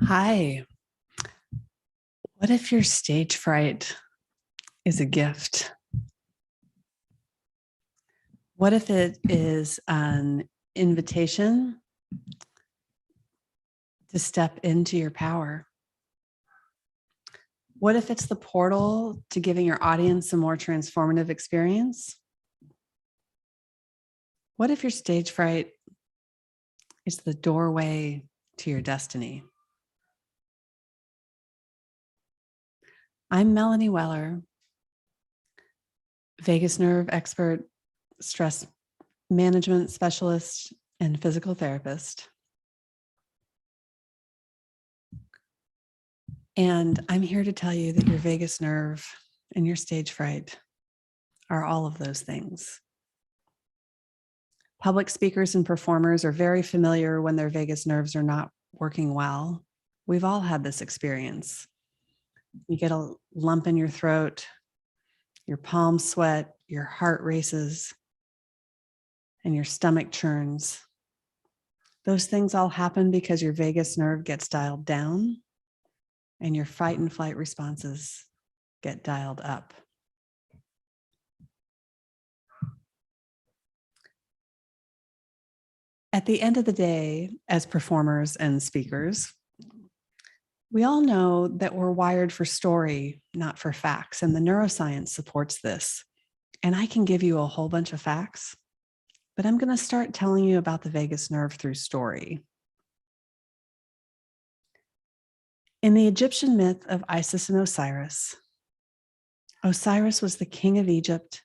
Hi. What if your stage fright is a gift? What if it is an invitation to step into your power? What if it's the portal to giving your audience a more transformative experience? What if your stage fright is the doorway to your destiny? I'm Melanie Weller, vagus nerve expert, stress management specialist, and physical therapist. And I'm here to tell you that your vagus nerve and your stage fright are all of those things. Public speakers and performers are very familiar when their vagus nerves are not working well. We've all had this experience. You get a lump in your throat, your palms sweat, your heart races, and your stomach churns. Those things all happen because your vagus nerve gets dialed down and your fight and flight responses get dialed up. At the end of the day, as performers and speakers, we all know that we're wired for story, not for facts, and the neuroscience supports this. And I can give you a whole bunch of facts, but I'm going to start telling you about the vagus nerve through story. In the Egyptian myth of Isis and Osiris, Osiris was the king of Egypt,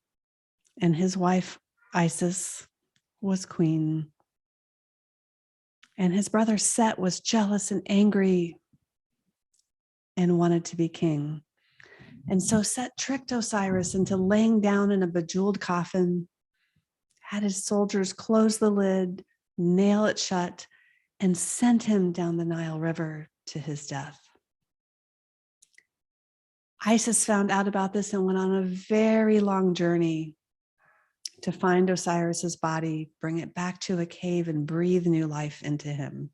and his wife Isis was queen. And his brother Set was jealous and angry and wanted to be king. And so Set tricked Osiris into laying down in a bejeweled coffin, had his soldiers close the lid, nail it shut, and sent him down the Nile River to his death. Isis found out about this and went on a very long journey to find Osiris's body, bring it back to a cave, and breathe new life into him.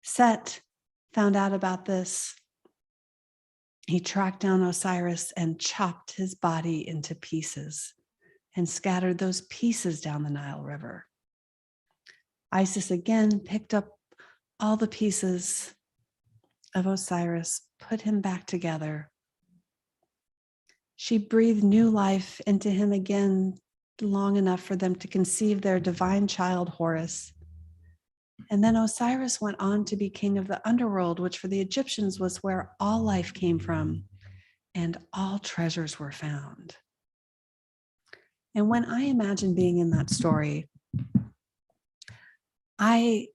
Set found out about this. He tracked down Osiris and chopped his body into pieces and scattered those pieces down the Nile River. Isis again picked up all the pieces of Osiris, put him back together. She breathed new life into him again, long enough for them to conceive their divine child, Horus. And then Osiris went on to be king of the underworld, which for the Egyptians was where all life came from and all treasures were found. And when I imagine being in that story, I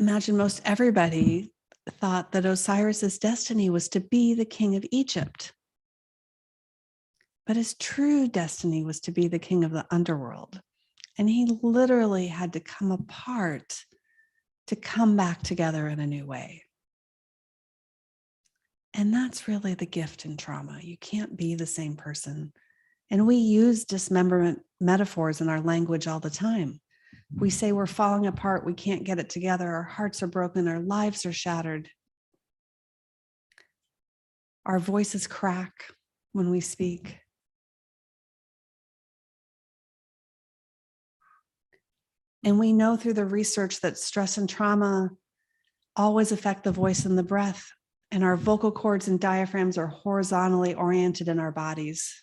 imagine most everybody thought that Osiris's destiny was to be the king of Egypt. But his true destiny was to be the king of the underworld. And he literally had to come apart to come back together in a new way. And that's really the gift in trauma. You can't be the same person. And we use dismemberment metaphors in our language all the time. We say we're falling apart, we can't get it together, our hearts are broken, our lives are shattered. Our voices crack when we speak. And we know through the research that stress and trauma always affect the voice and the breath, and our vocal cords and diaphragms are horizontally oriented in our bodies.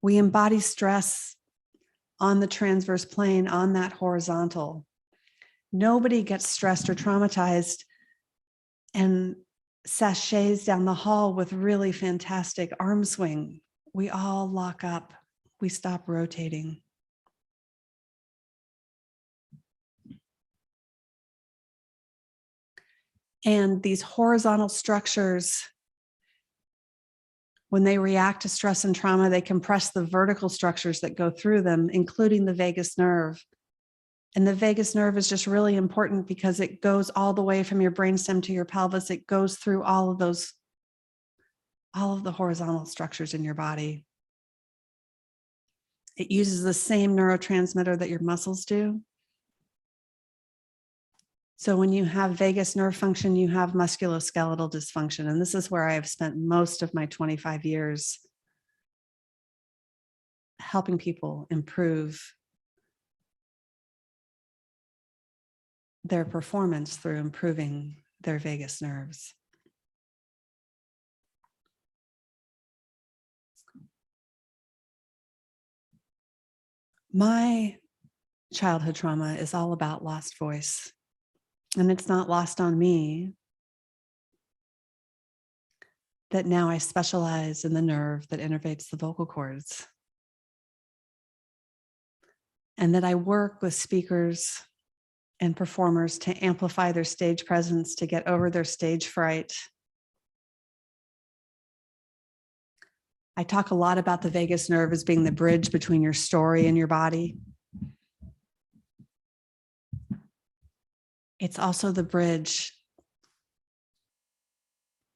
We embody stress on the transverse plane, on that horizontal. Nobody gets stressed or traumatized and sachets down the hall with really fantastic arm swing. We all lock up. We stop rotating. And these horizontal structures, when they react to stress and trauma, they compress the vertical structures that go through them, including the vagus nerve. And the vagus nerve is just really important because it goes all the way from your brainstem to your pelvis. It goes through all of the horizontal structures in your body. It uses the same neurotransmitter that your muscles do. So when you have vagus nerve function, you have musculoskeletal dysfunction. And this is where I have spent most of my 25 years helping people improve their performance through improving their vagus nerves. My childhood trauma is all about lost voice, and it's not lost on me that now I specialize in the nerve that innervates the vocal cords, and that I work with speakers and performers to amplify their stage presence, to get over their stage fright. I talk a lot about the vagus nerve as being the bridge between your story and your body. It's also the bridge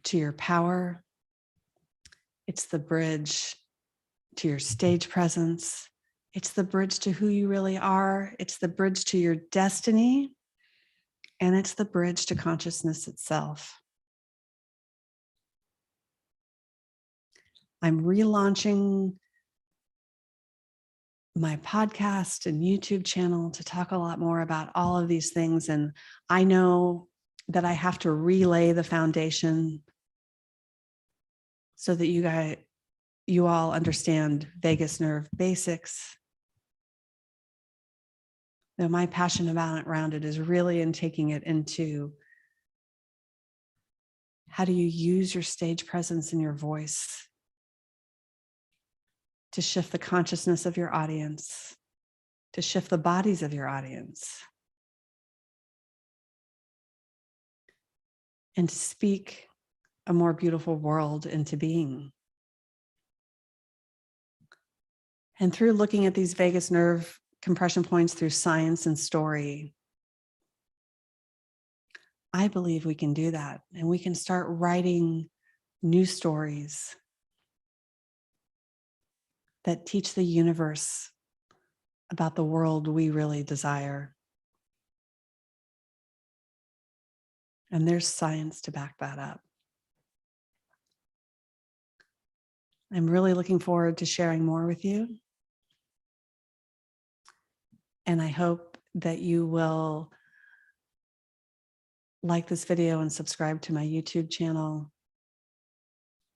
to your power. It's the bridge to your stage presence. It's the bridge to who you really are. It's the bridge to your destiny. And it's the bridge to consciousness itself. I'm relaunching my podcast and YouTube channel to talk a lot more about all of these things. And I know that I have to relay the foundation so that you all understand vagus nerve basics. Though my passion around it is really in taking it into how do you use your stage presence and your voice to shift the consciousness of your audience, to shift the bodies of your audience, and to speak a more beautiful world into being. And through looking at these vagus nerve compression points through science and story, I believe we can do that, and we can start writing new stories that teach the universe about the world we really desire. And there's science to back that up. I'm really looking forward to sharing more with you. And I hope that you will like this video and subscribe to my YouTube channel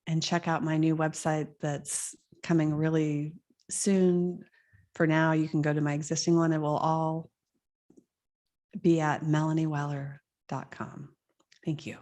and check out my new website that's coming really soon. For now, you can go to my existing one. It will all be at melanieweller.com. Thank you.